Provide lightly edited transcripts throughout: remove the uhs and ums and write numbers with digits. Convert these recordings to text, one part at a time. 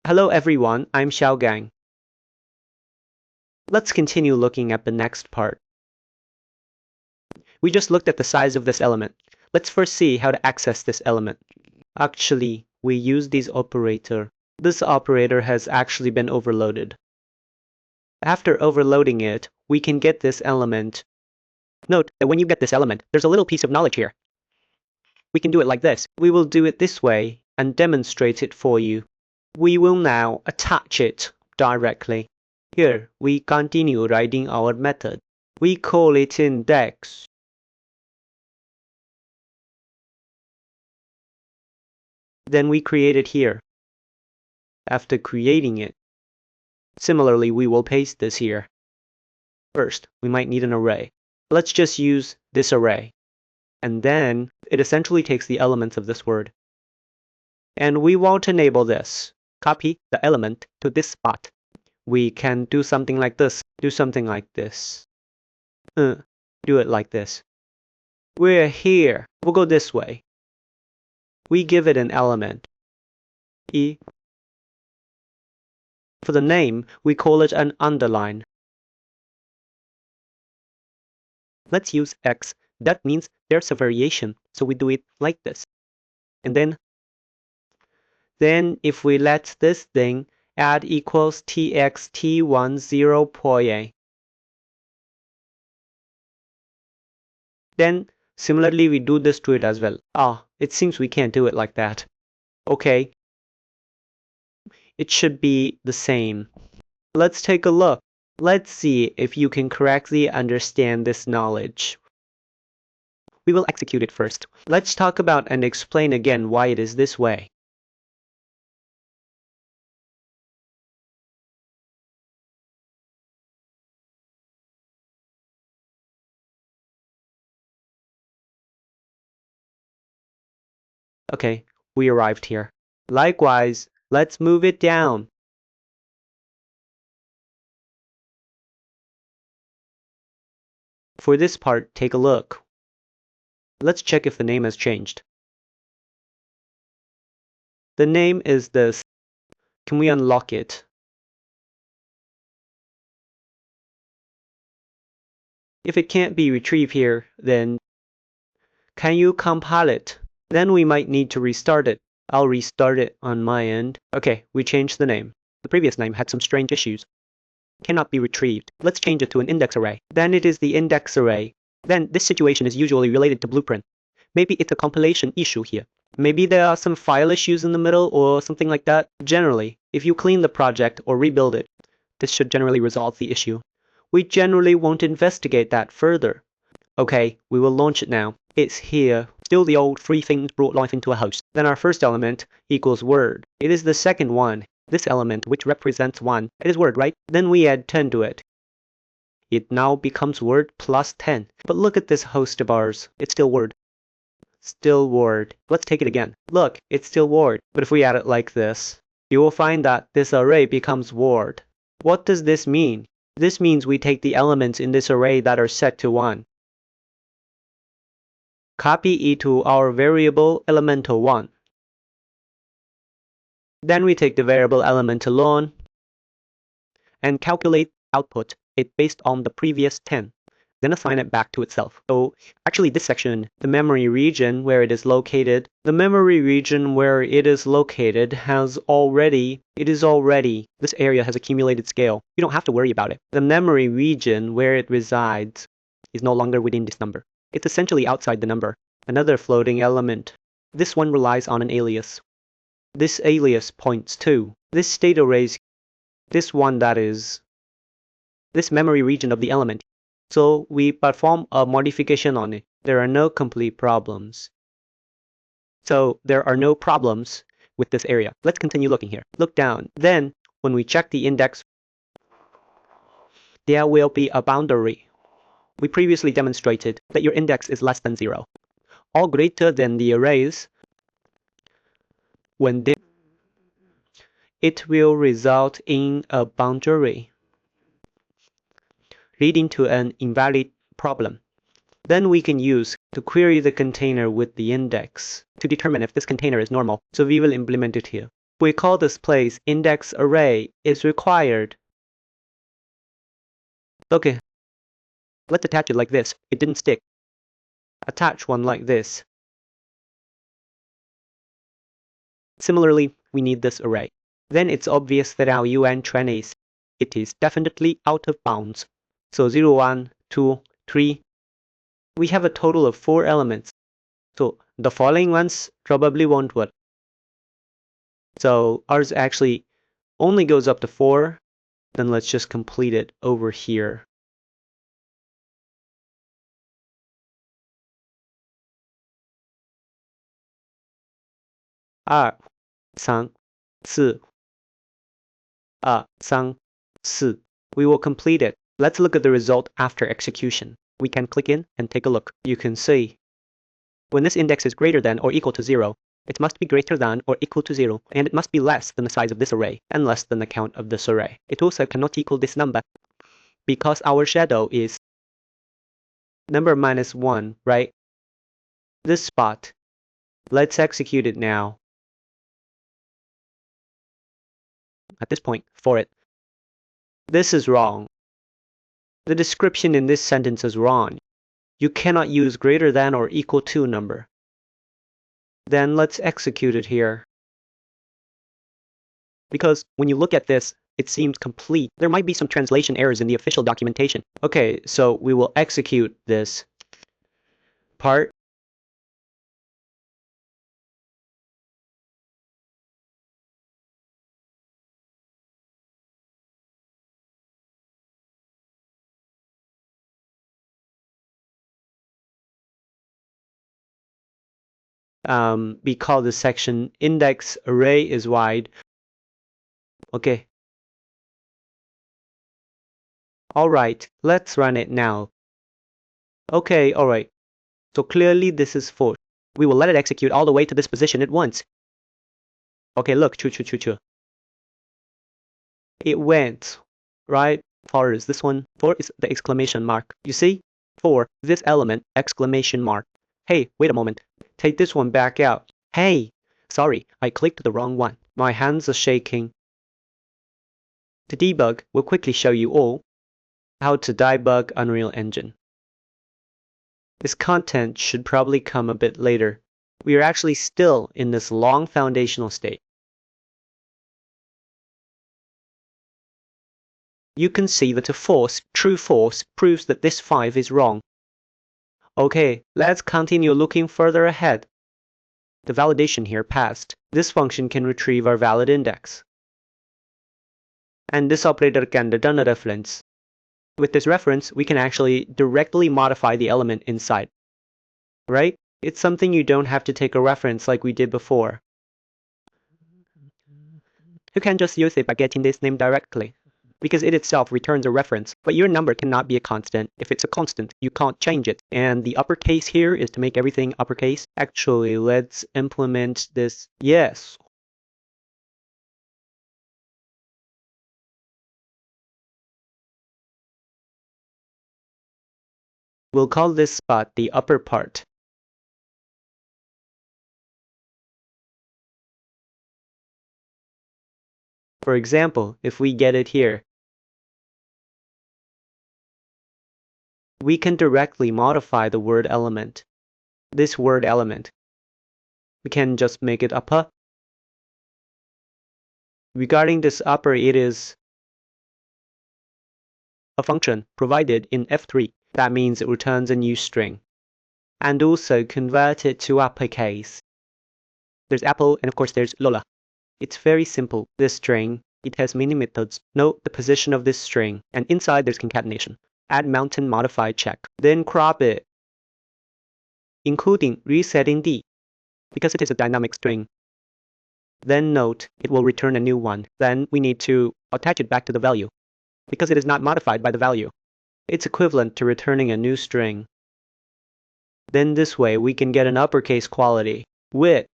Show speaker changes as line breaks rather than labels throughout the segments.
Hello everyone, I'm Xiaogang. Let's continue looking at the next part. We just looked at the size of this element. Let's first see how to access this element. Actually, we use this operator. This operator has actually been overloaded. After overloading it, we can get this element. Note that when you get this element, there's a little piece of knowledge here. We can do it like this. We will do it this way and demonstrate it for you. We will now attach it directly. Here, we continue writing our method. We call it index. Then we create it here. After creating it, similarly, we will paste this here. First, we might need an array. Let's just use this array. And then, it essentially takes the elements of this word. And we want to enable this. Copy the element to this spot. We can do something like this. Do something like this. Do it like this. We're here. We'll go this way. We give it an element. E. For the name, we call it an underline. Let's use X. That means there's a variation, so we do it like this. And then if we let this thing add equals txt10.a. Then similarly we do this to it as well. It seems we can't do it like that. Okay. It should be the same. Let's take a look. Let's see if you can correctly understand this knowledge. We will execute it first. Let's talk about and explain again why it is this way. Okay, we arrived here. Likewise, let's move it down. For this part, take a look. Let's check if the name has changed. The name is this. Can we unlock it? If it can't be retrieved here, then can you compile it? Then we might need to restart it. I'll restart it on my end. Okay, we changed the name. The previous name had some strange issues. Cannot be retrieved. Let's change it to an index array. Then it is the index array. Then this situation is usually related to blueprint. Maybe it's a compilation issue here. Maybe there are some file issues in the middle or something like that. Generally, if you clean the project or rebuild it, this should generally resolve the issue. We generally won't investigate that further. Okay, we will launch it now. It's here. Still the old three things brought life into a house. Then our first element equals word. It is the second one. This element, which represents 1, it is word, right? Then we add 10 to it. It now becomes word plus 10. But look at this host of ours. It's still word. Still word. Let's take it again. Look, it's still word. But if we add it like this, you will find that this array becomes word. What does this mean? This means we take the elements in this array that are set to 1. Copy it to our variable elemental1. Then we take the variable element alone and calculate output it based on the previous 10. Then assign it back to itself. So actually this section, the memory region where it is located, this area has accumulated scale. You don't have to worry about it. The memory region where it resides is no longer within this number. It's essentially outside the number. Another floating element. This one relies on an alias. This alias points to this state arrays, this one that is this memory region of the element. So we perform a modification on it. There are no complete problems. So there are no problems with this area. Let's continue looking here. Look down. Then when we check the index, there will be a boundary. We previously demonstrated that your index is less than 0. All greater than the arrays, when it will result in a boundary, leading to an invalid problem. Then we can use to query the container with the index to determine if this container is normal. So we will implement it here. We call this place index array is required. Okay, let's attach it like this. It didn't stick. Attach one like this. Similarly, we need this array. Then it's obvious that our UN trend is, it is definitely out of bounds. So 0, 1, 2, 3. We have a total of 4 elements. So the following ones probably won't work. So ours actually only goes up to 4. Then let's just complete it over here. We will complete it. Let's look at the result after execution. We can click in and take a look. You can see when this index is greater than or equal to 0, it must be greater than or equal to 0, and it must be less than the size of this array and less than the count of this array. It also cannot equal this number because our shadow is number minus 1, right? This spot. Let's execute it now. At this point, for it. This is wrong. The description in this sentence is wrong. You cannot use greater than or equal to number. Then let's execute it here. Because when you look at this, it seems complete. There might be some translation errors in the official documentation. Okay, so we will execute this part. We call this section index array is wide. Okay. Alright, let's run it now. Okay, alright. So clearly this is 4. We will let it execute all the way to this position at once. Okay, look, choo. It went, right? 4 is this one. 4 is the exclamation mark. You see? 4, this element, exclamation mark. Hey, wait a moment. Take this one back out. Hey! Sorry, I clicked the wrong one. My hands are shaking. To debug, we'll quickly show you all how to debug Unreal Engine. This content should probably come a bit later. We are actually still in this long foundational state. You can see that a false, true false, proves that this 5 is wrong. Okay, let's continue looking further ahead. The validation here passed. This function can retrieve our valid index. And this operator can return a reference. With this reference, we can actually directly modify the element inside. Right? It's something you don't have to take a reference like we did before. You can just use it by getting this name directly, because it itself returns a reference, but your number cannot be a constant. If it's a constant, you can't change it. And the uppercase here is to make everything uppercase. Actually, let's implement this. Yes. We'll call this spot the upper part. For example, if we get it here, we can directly modify the word element. This word element. We can just make it upper. Regarding this upper, it is a function provided in F3. That means it returns a new string. And also convert it to uppercase. There's Apple and of course there's Lola. It's very simple. This string, it has many methods. Note the position of this string. And inside there's concatenation. Add mountain modify check. Then crop it, including resetting D, because it is a dynamic string. Then note it will return a new one. Then we need to attach it back to the value, because it is not modified by the value. It's equivalent to returning a new string. Then this way we can get an uppercase quality with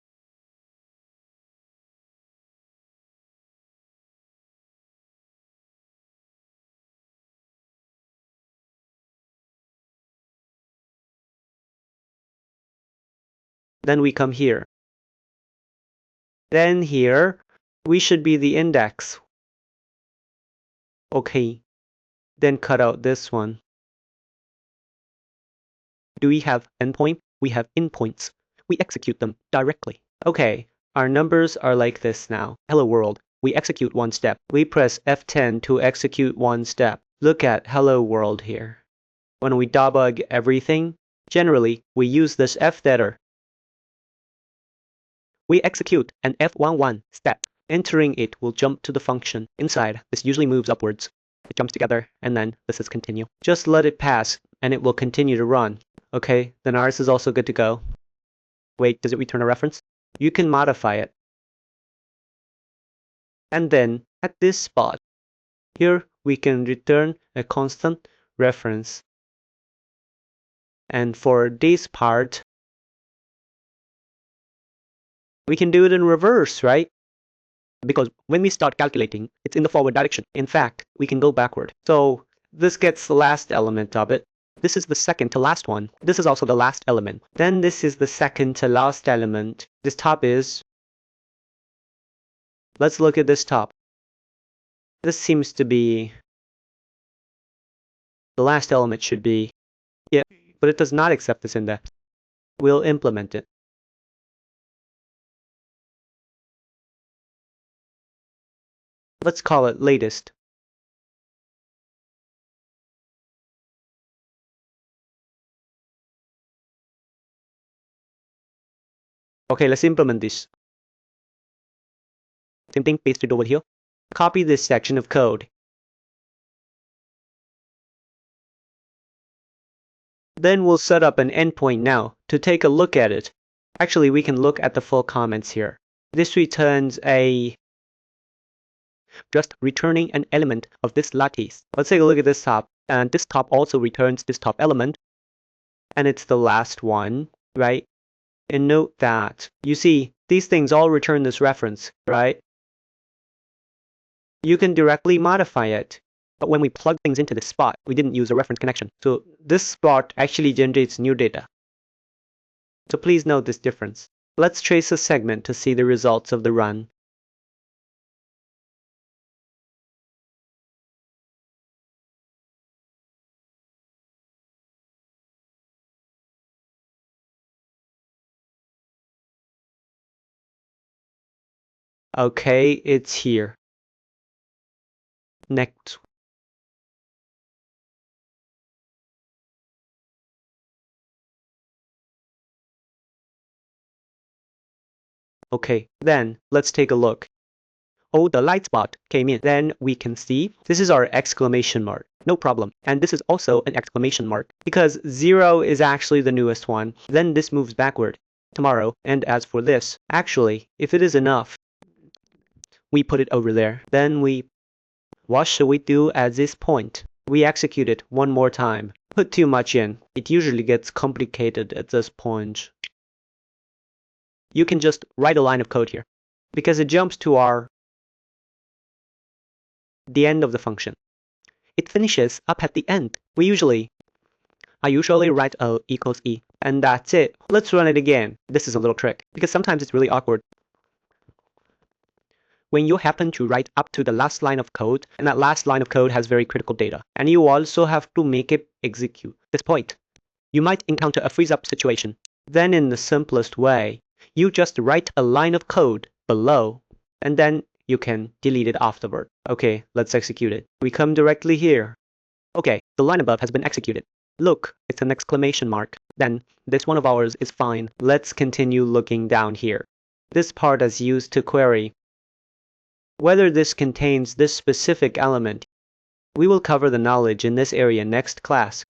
then we come here. Then here, We should be the index. Okay. Then cut out this one. Do we have endpoint? We have endpoints. We execute them directly. Okay, our numbers are like this now. Hello world. We execute one step. We press F10 to execute one step. Look at hello world here. When we debug everything, generally we use this fdebtor. We execute an F11 step. Entering it will jump to the function. Inside, this usually moves upwards. It jumps together, and then this is continue. Just let it pass, and it will continue to run. Okay, then ours is also good to go. Wait, does it return a reference? You can modify it. And then, at this spot, here we can return a constant reference. And for this part, we can do it in reverse, right? Because when we start calculating, it's in the forward direction. In fact, we can go backward. So this gets the last element of it. This is the second to last one. This is also the last element. Then this is the second to last element. This top is... Let's look at this top. This seems to be... The last element should be... Yeah, but it does not accept this index. We'll implement it. Let's call it latest. Okay, let's implement this. Same thing, paste it over here. Copy this section of code. Then we'll set up an endpoint now to take a look at it. Actually, we can look at the full comments here. This returns just returning an element of this lattice. Let's take a look at this top. And this top also returns this top element. And it's the last one, right? And note that, you see, these things all return this reference, right? You can directly modify it. But when we plug things into this spot, we didn't use a reference connection. So this spot actually generates new data. So please note this difference. Let's trace a segment to see the results of the run. Okay, it's here. Next. Okay, then let's take a look. Oh, the light spot came in. Then we can see this is our exclamation mark. No problem. And this is also an exclamation mark because 0 is actually the newest one. Then this moves backward tomorrow. And as for this, actually, if it is enough, we put it over there. Then what should we do at this point? We execute it one more time. Put too much in. It usually gets complicated at this point. You can just write a line of code here because it jumps to the end of the function. It finishes up at the end. I usually write O equals E, and that's it. Let's run it again. This is a little trick because sometimes it's really awkward. When you happen to write up to the last line of code, and that last line of code has very critical data, and you also have to make it execute this point, you might encounter a freeze-up situation. Then in the simplest way, you just write a line of code below, and then you can delete it afterward. Okay, let's execute it. We come directly here. Okay, the line above has been executed. Look, it's an exclamation mark. Then, this one of ours is fine. Let's continue looking down here. This part is used to query whether this contains this specific element. We will cover the knowledge in this area next class.